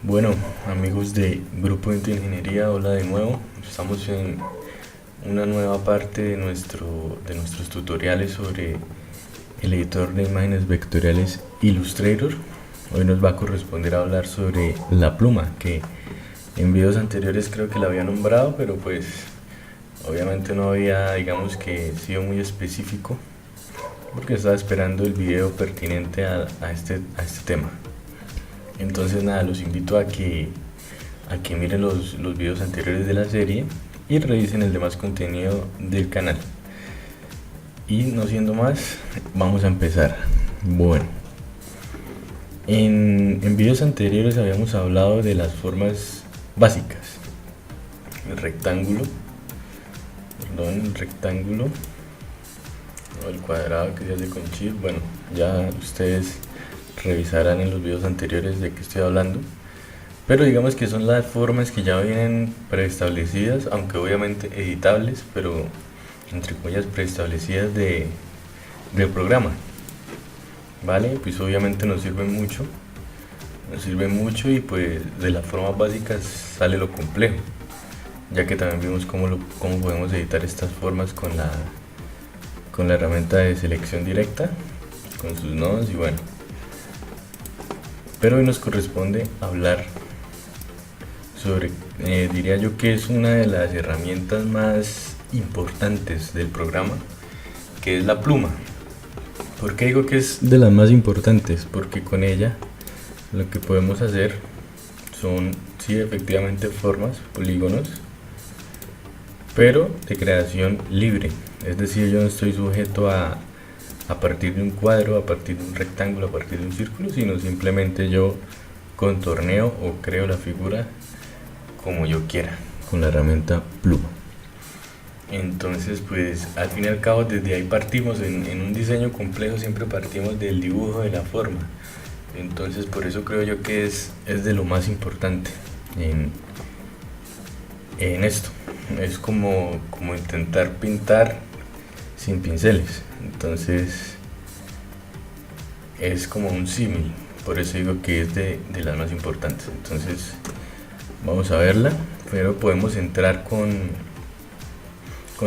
Bueno, amigos de Grupo de Ingeniería, hola de nuevo. Estamos en una nueva parte de nuestros tutoriales sobre el editor de imágenes vectoriales Illustrator. Hoy nos va a corresponder hablar sobre la pluma, que en videos anteriores creo que la había nombrado, pero pues obviamente no había, digamos que sido muy específico, porque estaba esperando el video pertinente a este tema. Entonces nada, los invito a que miren los videos anteriores de la serie y revisen el demás contenido del canal. Y no siendo más, vamos a empezar. Bueno, en videos anteriores habíamos hablado de las formas básicas. El rectángulo, o el cuadrado que se hace con chip. Bueno, ya ustedes revisarán en los videos anteriores de qué estoy hablando, pero digamos que son las formas que ya vienen preestablecidas, aunque obviamente editables, pero entre comillas preestablecidas del programa, vale. Pues obviamente nos sirven mucho y pues de las formas básicas sale lo complejo, ya que también vimos cómo podemos editar estas formas con la herramienta de selección directa, con sus nodos y bueno. Pero hoy nos corresponde hablar sobre, diría yo que es una de las herramientas más importantes del programa, que es la pluma. ¿Por qué digo que es de las más importantes? Porque con ella lo que podemos hacer son, sí, efectivamente formas, polígonos, pero de creación libre. Es decir, yo no estoy sujeto a partir de un cuadro, a partir de un rectángulo, a partir de un círculo, sino simplemente yo contorneo o creo la figura como yo quiera con la herramienta pluma. Entonces pues al fin y al cabo desde ahí partimos. En un diseño complejo siempre partimos del dibujo de la forma. Entonces por eso creo yo que es de lo más importante en esto. Es como intentar pintar sin pinceles. Entonces es como un símil, por eso digo que es de las más importantes. Entonces vamos a verla, pero podemos entrar con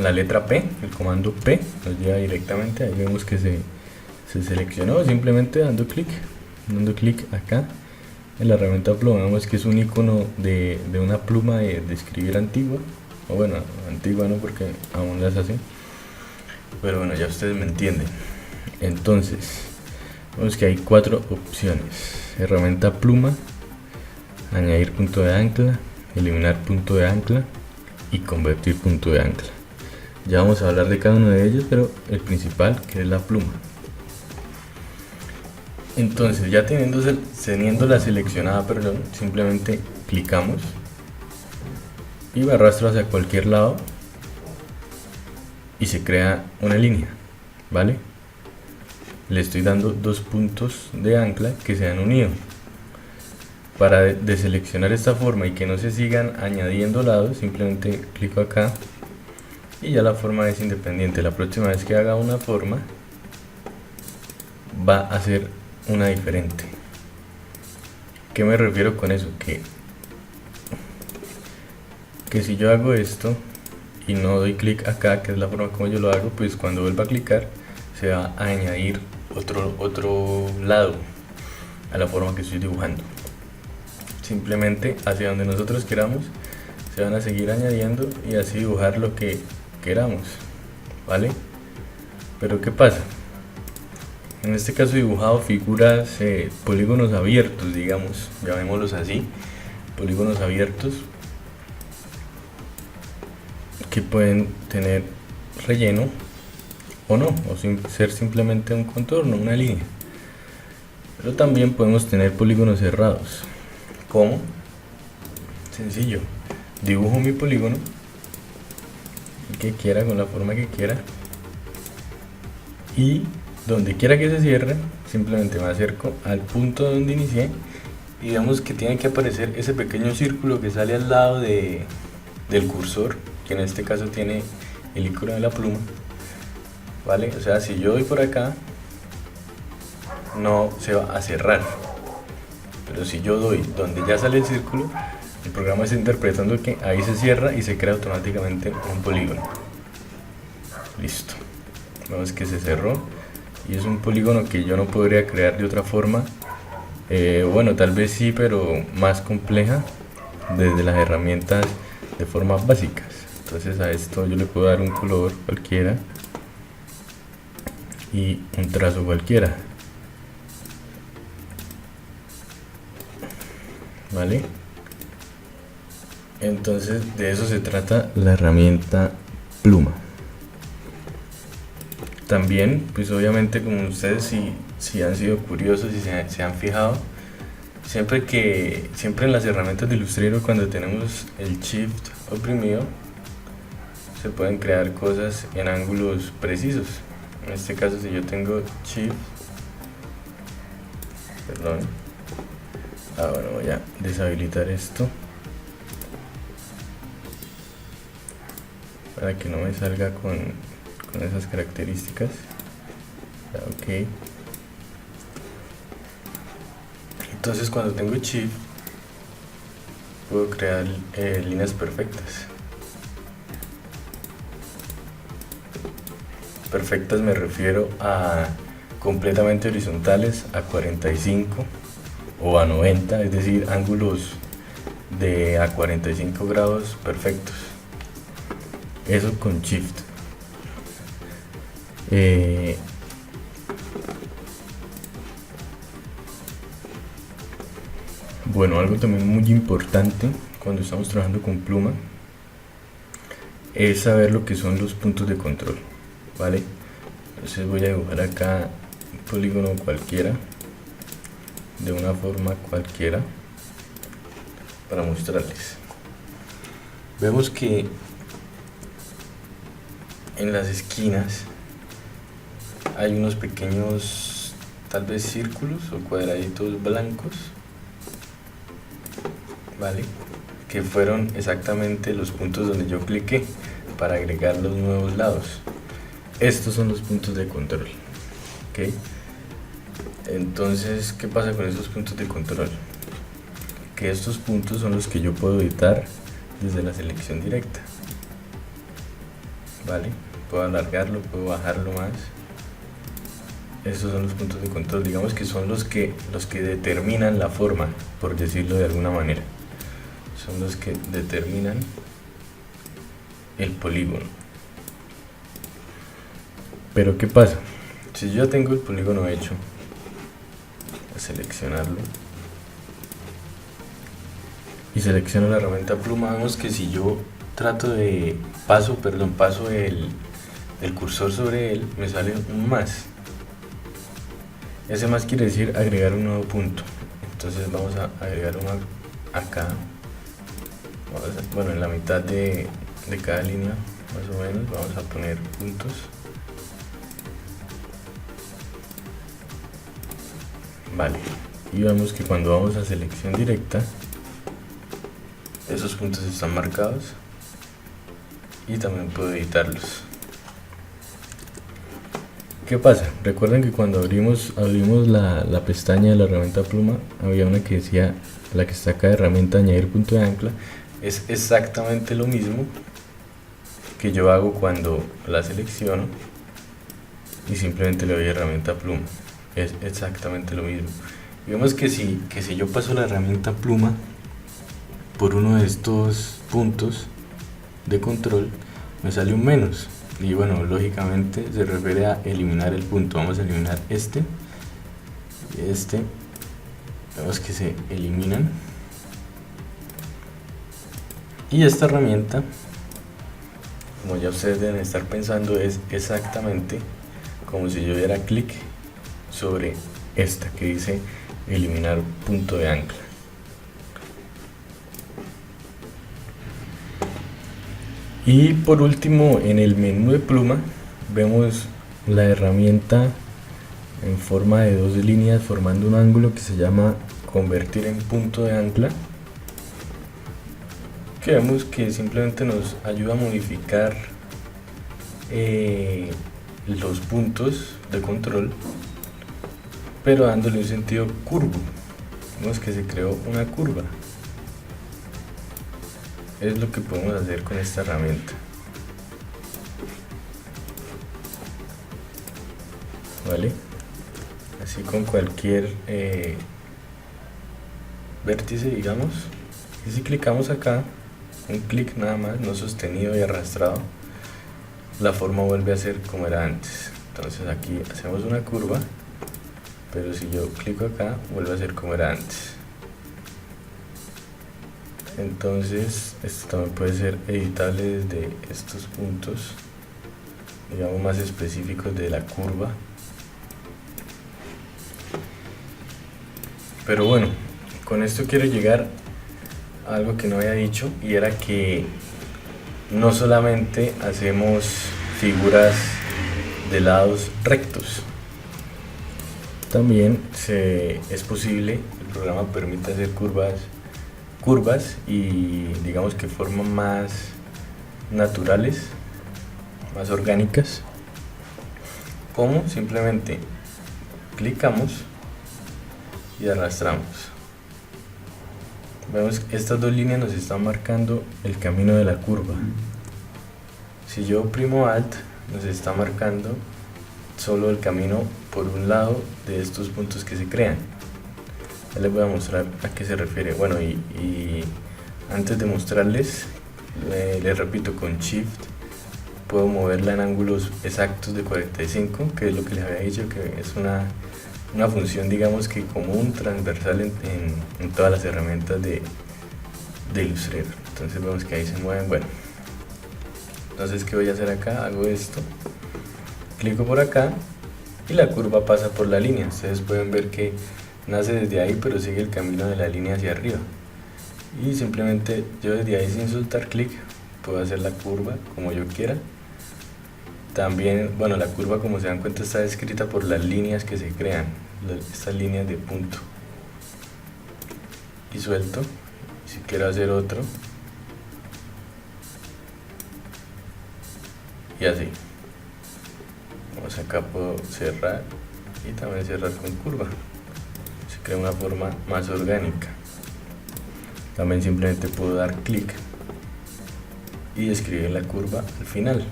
la letra P. El comando P nos lleva directamente, ahí vemos que se seleccionó simplemente dando clic acá en la herramienta pluma. Vemos que es un icono de una pluma de escribir antigua, o bueno, antigua no, porque aún las hacen, pero bueno, ya ustedes me entienden. Entonces vemos que hay 4 opciones: herramienta pluma, añadir punto de ancla, eliminar punto de ancla y convertir punto de ancla. Ya vamos a hablar de cada uno de ellos, pero el principal, que es la pluma. Entonces ya teniéndola seleccionada, simplemente clicamos y me arrastro hacia cualquier lado y se crea una línea, ¿vale? Le estoy dando 2 puntos de ancla que se han unido. Para deseleccionar esta forma y que no se sigan añadiendo lados, simplemente clico acá y ya la forma es independiente. La próxima vez que haga una forma va a ser una diferente. ¿Qué me refiero con eso? Que si yo hago esto y no doy clic acá, que es la forma como yo lo hago, pues cuando vuelva a clicar se va a añadir otro lado a la forma que estoy dibujando. Simplemente hacia donde nosotros queramos se van a seguir añadiendo y así dibujar lo que queramos, ¿vale? Pero ¿qué pasa? En este caso he dibujado figuras, polígonos abiertos, digamos, llamémoslos así, polígonos abiertos, que pueden tener relleno o no, o ser simplemente un contorno, una línea. Pero también podemos tener polígonos cerrados. ¿Cómo? Sencillo, dibujo mi polígono que quiera, con la forma que quiera, y donde quiera que se cierre simplemente me acerco al punto donde inicié y digamos que tiene que aparecer ese pequeño círculo que sale al lado del cursor, que en este caso tiene el icono de la pluma, ¿vale? O sea, si yo doy por acá no se va a cerrar, pero si yo doy donde ya sale el círculo, el programa está interpretando que ahí se cierra y se crea automáticamente un polígono. Listo, vemos que se cerró y es un polígono que yo no podría crear de otra forma. Bueno, tal vez sí, pero más compleja desde las herramientas de formas básicas. Entonces a esto yo le puedo dar un color cualquiera y un trazo cualquiera, ¿vale? Entonces de eso se trata la herramienta Pluma. También, pues obviamente, como ustedes si han sido curiosos y se han fijado, siempre en las herramientas de Illustrator, cuando tenemos el Shift oprimido, se pueden crear cosas en ángulos precisos. En este caso, si yo tengo Shift, bueno, voy a deshabilitar esto para que no me salga con esas características. Ok, entonces cuando tengo Shift puedo crear líneas perfectas. Perfectas me refiero a completamente horizontales, a 45 o a 90, es decir, ángulos de a 45 grados perfectos. Eso con Shift. Bueno, algo también muy importante cuando estamos trabajando con Pluma es saber lo que son los puntos de control, ¿vale? Entonces voy a dibujar acá un polígono cualquiera, de una forma cualquiera, para mostrarles. Vemos que en las esquinas hay unos pequeños, tal vez círculos o cuadraditos blancos, ¿vale? Que fueron exactamente los puntos donde yo cliqué para agregar los nuevos lados. Estos son los puntos de control, ¿ok? Entonces, ¿qué pasa con estos puntos de control? Que estos puntos son los que yo puedo editar desde la selección directa, ¿vale? Puedo alargarlo, puedo bajarlo más. Estos son los puntos de control, digamos que son los que determinan la forma, por decirlo de alguna manera. Son los que determinan el polígono. Pero ¿qué pasa? Si yo tengo el polígono hecho, voy a seleccionarlo y selecciono la herramienta Pluma, vemos que si yo trato de paso el cursor sobre él, me sale un más. Ese más quiere decir agregar un nuevo punto. Entonces vamos a agregar uno acá, bueno, en la mitad de cada línea más o menos. Vamos a poner puntos, vale, y vemos que cuando vamos a selección directa, esos puntos están marcados y también puedo editarlos. ¿Qué pasa? Recuerden que cuando abrimos la pestaña de la herramienta Pluma, había una que decía, la que está acá, herramienta añadir punto de ancla. Es exactamente lo mismo que yo hago cuando la selecciono y simplemente le doy herramienta Pluma. Es exactamente lo mismo. Y vemos que si yo paso la herramienta Pluma por uno de estos puntos de control, me sale un menos. Y bueno, lógicamente se refiere a eliminar el punto. Vamos a eliminar este y este. Vemos que se eliminan. Y esta herramienta, como ya ustedes deben estar pensando, es exactamente como si yo diera clic sobre esta que dice eliminar punto de ancla. Y por último, en el menú de Pluma vemos la herramienta en forma de dos líneas formando un ángulo que se llama convertir en punto de ancla, que vemos que simplemente nos ayuda a modificar los puntos de control, pero dándole un sentido curvo, vemos que se creó una curva. Es lo que podemos hacer con esta herramienta. Vale, así con cualquier vértice, digamos. Y si clicamos acá, un clic nada más, no sostenido y arrastrado, la forma vuelve a ser como era antes. Entonces aquí hacemos una curva, pero si yo clico acá, vuelve a ser como era antes. Entonces esto también puede ser editable desde estos puntos, digamos, más específicos de la curva. Pero bueno, con esto quiero llegar a algo que no había dicho, y era que no solamente hacemos figuras de lados rectos, también es posible, el programa permite hacer curvas y digamos que forman más naturales, más orgánicas, como simplemente clicamos y arrastramos. Vemos que estas dos líneas nos están marcando el camino de la curva. Si yo oprimo Alt, nos está marcando solo el camino por un lado de estos puntos que se crean. Ya les voy a mostrar a qué se refiere. Bueno, y antes de mostrarles, les repito, con Shift puedo moverla en ángulos exactos de 45, que es lo que les había dicho, que es una función, digamos, que común, transversal en todas las herramientas de Illustrator. Entonces vemos que ahí se mueven. Bueno, entonces, ¿qué voy a hacer acá? Hago esto, clico por acá y la curva pasa por la línea. Ustedes pueden ver que nace desde ahí, pero sigue el camino de la línea hacia arriba, y simplemente yo desde ahí, sin soltar clic, puedo hacer la curva como yo quiera. También, bueno, la curva, como se dan cuenta, está descrita por las líneas que se crean, estas líneas de punto. Y suelto, si quiero hacer otro, y así. Vamos, acá puedo cerrar y también cerrar con curva. Se crea una forma más orgánica. También simplemente puedo dar clic y escribir la curva al final.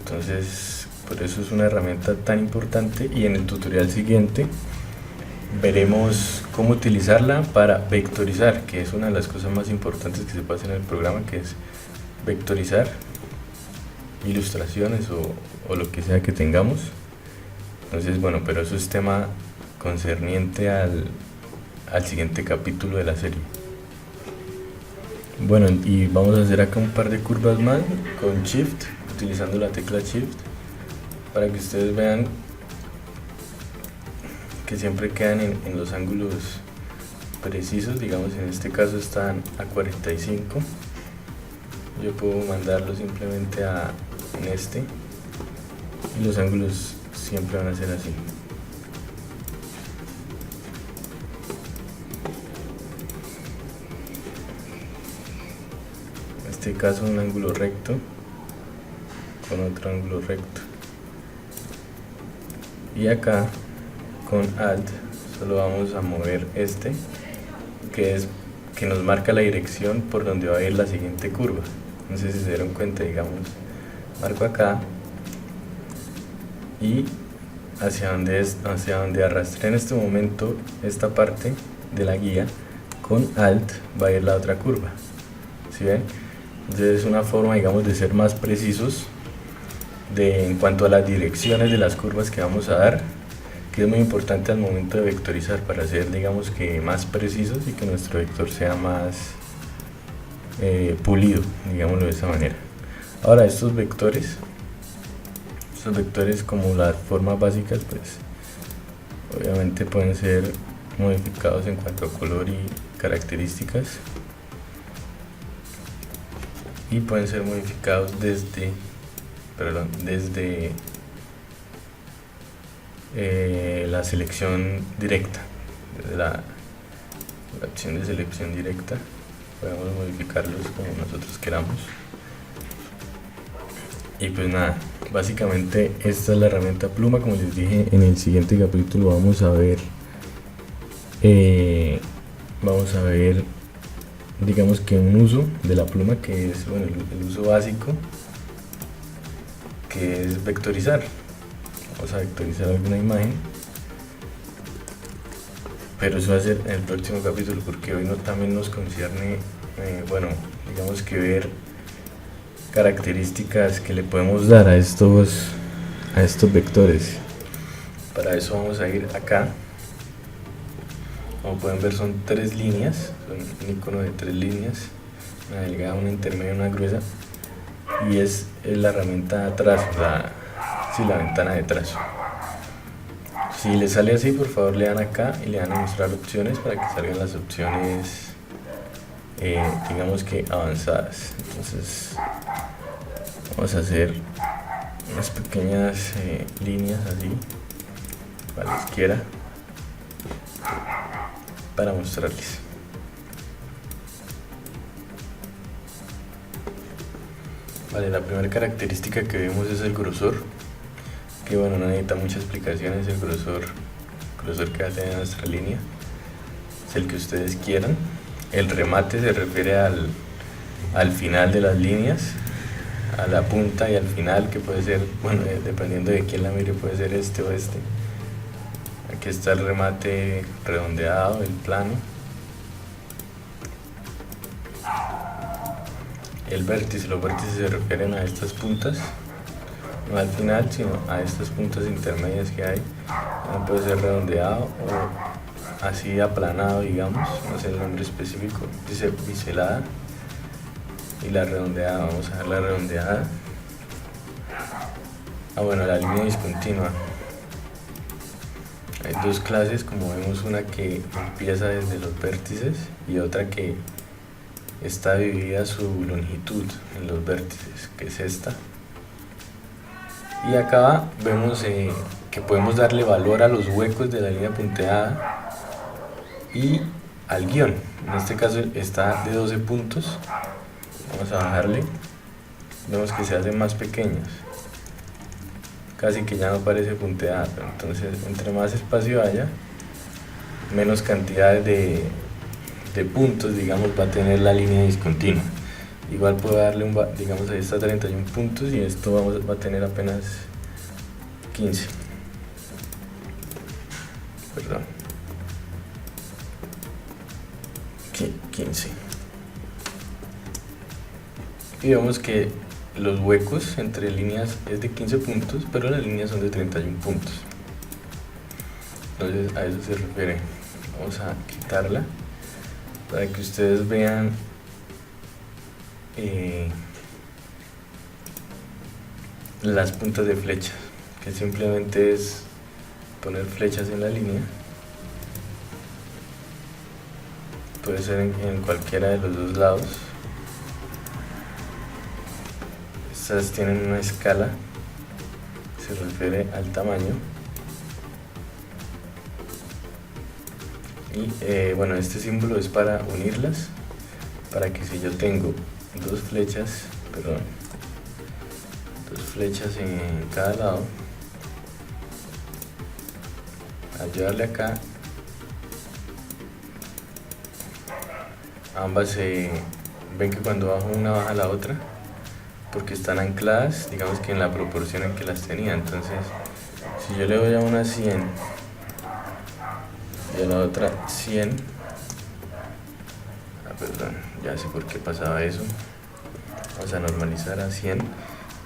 Entonces, por eso es una herramienta tan importante, y en el tutorial siguiente veremos cómo utilizarla para vectorizar, que es una de las cosas más importantes que se puede hacer en el programa, que es vectorizar ilustraciones o lo que sea que tengamos. Entonces, bueno, pero eso es tema concerniente al siguiente capítulo de la serie. Bueno, y vamos a hacer acá un par de curvas más con Shift, utilizando la tecla Shift, para que ustedes vean que siempre quedan en los ángulos precisos. Digamos, en este caso están a 45, yo puedo mandarlo simplemente en este, y los ángulos siempre van a ser así. En este caso un ángulo recto con otro ángulo recto, y acá con Alt solo vamos a mover este, que nos marca la dirección por donde va a ir la siguiente curva. No sé si se dieron cuenta, digamos, marco acá y hacia donde arrastré en este momento esta parte de la guía, con Alt va a ir la otra curva. ¿Sí ven? Entonces es una forma, digamos, de ser más precisos en cuanto a las direcciones de las curvas que vamos a dar, que es muy importante al momento de vectorizar, para ser, digamos, que más precisos y que nuestro vector sea más pulido, digámoslo de esa manera. Ahora, estos vectores como las formas básicas, pues obviamente pueden ser modificados en cuanto a color y características, y pueden ser modificados desde la selección directa. Desde la opción de selección directa podemos modificarlos como nosotros queramos. Y pues nada, básicamente esta es la herramienta pluma. Como les dije, en el siguiente capítulo vamos a ver digamos que un uso de la pluma, que es bueno, el uso básico, que es vectorizar. Vamos a vectorizar alguna imagen, pero eso va a ser en el próximo capítulo, porque hoy también nos concierne bueno, digamos que ver características que le podemos dar a estos vectores. Para eso vamos a ir acá. Como pueden ver, son 3 líneas, son un icono de 3 líneas, una delgada, una intermedia y una gruesa, y es la herramienta de trazo, la ventana de trazo. Si les sale así, por favor le dan acá y le dan a mostrar opciones para que salgan las opciones digamos que avanzadas. Entonces vamos a hacer unas pequeñas líneas así a la izquierda para mostrarles. Vale, la primera característica que vemos es el grosor, que bueno, no necesita muchas explicaciones. El grosor que va a tener nuestra línea es el que ustedes quieran. El remate se refiere al final de las líneas, a la punta y al final, que puede ser, bueno, dependiendo de quién la mire, puede ser este o este. Aquí está el remate redondeado, el plano. El vértice, los vértices se refieren a estas puntas, no al final, sino a estas puntas intermedias que hay. Puede ser redondeado o así aplanado, digamos, no sé el nombre específico. Dice biselada. Y la redondeada, vamos a ver la redondeada. Bueno, la línea discontinua. Hay 2 clases, como vemos, una que empieza desde los vértices y otra que está dividida su longitud en los vértices, que es esta. Y acá vemos que podemos darle valor a los huecos de la línea punteada y al guión. En este caso está de 12 puntos. Vamos a bajarle. Vemos que se hacen más pequeños, casi que ya no parece punteada. Entonces, entre más espacio haya, menos cantidad de puntos, digamos, va a tener la línea discontinua. Igual puedo darle digamos, ahí está 31 puntos y esto va a tener apenas 15. Perdón. 15. Y vemos que los huecos entre líneas es de 15 puntos, pero las líneas son de 31 puntos. Entonces a eso se refiere. Vamos a quitarla para que ustedes vean las puntas de flechas, que simplemente es poner flechas en la línea. Puede ser en cualquiera de los 2 lados. Estas tienen una escala, se refiere al tamaño. Y bueno, este símbolo es para unirlas, para que si yo tengo 2 flechas en cada lado, al llevarle acá, ambas ven que cuando bajo una baja la otra, porque están ancladas, digamos que en la proporción en que las tenía. Entonces, si yo le doy a una 100 y a la otra 100, perdón, ya sé por qué pasaba eso. Vamos a normalizar a 100,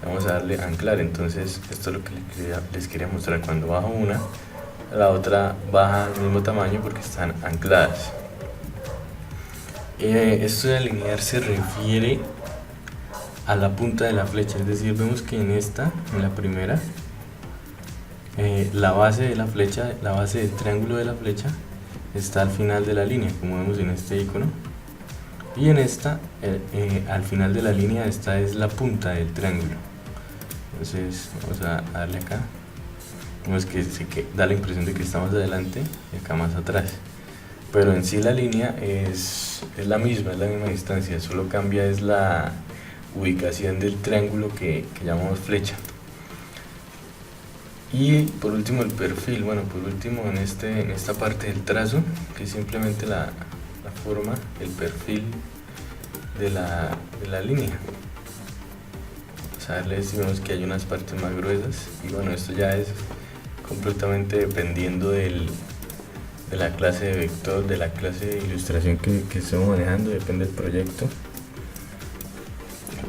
vamos a darle a anclar. Entonces, esto es lo que les quería mostrar. Cuando bajo una, la otra baja al mismo tamaño porque están ancladas. Esto de alinear se refiere a la punta de la flecha, es decir, vemos que en la primera, la base de la flecha, la base del triángulo de la flecha está al final de la línea, como vemos en este icono, y en esta, al final de la línea, esta es la punta del triángulo. Entonces vamos a darle acá, vemos que da la impresión de que está más adelante y acá más atrás, pero en sí la línea es la misma distancia, solo cambia es la ubicación del triángulo que llamamos flecha. Y por último el perfil. Bueno, por último en esta parte del trazo, que es simplemente la forma, el perfil de la línea. Vamos a darle, si vemos que hay unas partes más gruesas, y bueno, esto ya es completamente dependiendo de la clase de vector, de la clase de ilustración que estemos manejando, depende del proyecto.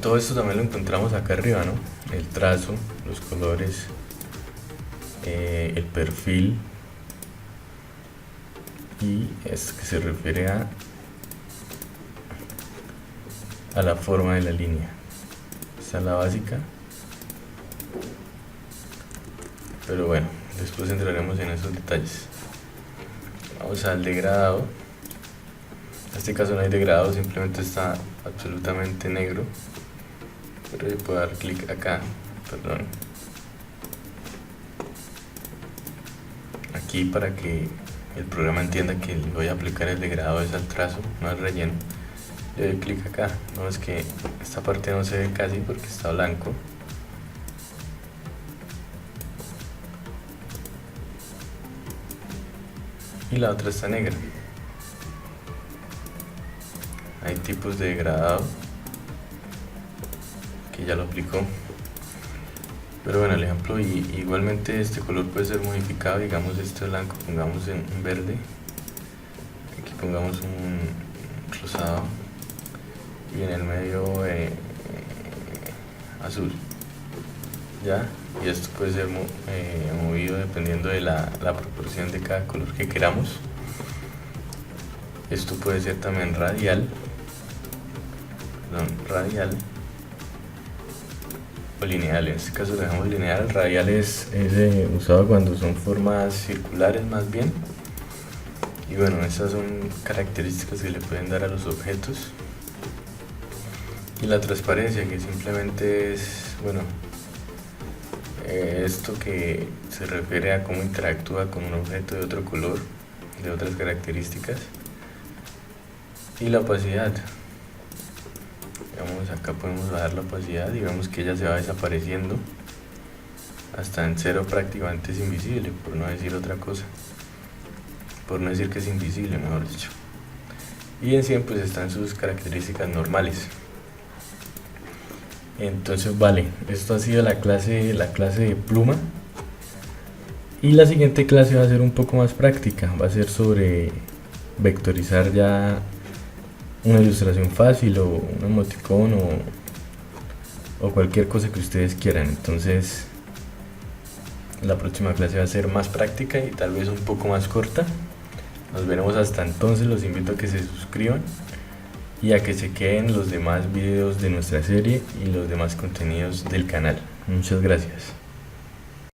Todo esto también lo encontramos acá arriba, ¿no? El trazo, los colores, el perfil, y esto que se refiere a la forma de la línea. Esta es la básica, pero bueno, después entraremos en esos detalles. Vamos al degradado. En este caso no hay degradado, simplemente está absolutamente negro, pero yo puedo dar clic acá, perdón, aquí, para que el programa entienda que le voy a aplicar el degradado es al trazo, no al relleno. Le doy clic acá. No, es que esta parte no se ve casi porque está blanco. Y la otra está negra. Hay tipos de degradado que ya lo aplicó. Pero bueno, el ejemplo, y igualmente este color puede ser modificado. Digamos este blanco, pongamos en verde. Aquí pongamos un rosado. Y en el medio azul, ya, y esto puede ser movido dependiendo de la proporción de cada color que queramos. Esto puede ser también radial o lineal. En este caso lo dejamos lineal. Radial es usado cuando son formas circulares más bien. Y bueno, esas son características que le pueden dar a los objetos. Y la transparencia, que simplemente es, bueno, esto que se refiere a cómo interactúa con un objeto de otro color, de otras características. Y la opacidad, digamos, acá podemos bajar la opacidad y vemos que ella se va desapareciendo hasta en cero, prácticamente es invisible, por no decir otra cosa, por no decir que es invisible, mejor dicho. Y en 100 pues están sus características normales. Entonces vale, esto ha sido la clase de pluma, y la siguiente clase va a ser un poco más práctica, va a ser sobre vectorizar ya una ilustración fácil o un emoticón o cualquier cosa que ustedes quieran. Entonces la próxima clase va a ser más práctica y tal vez un poco más corta. Nos veremos hasta entonces. Los invito a que se suscriban y a que se queden los demás videos de nuestra serie y los demás contenidos del canal. Muchas gracias.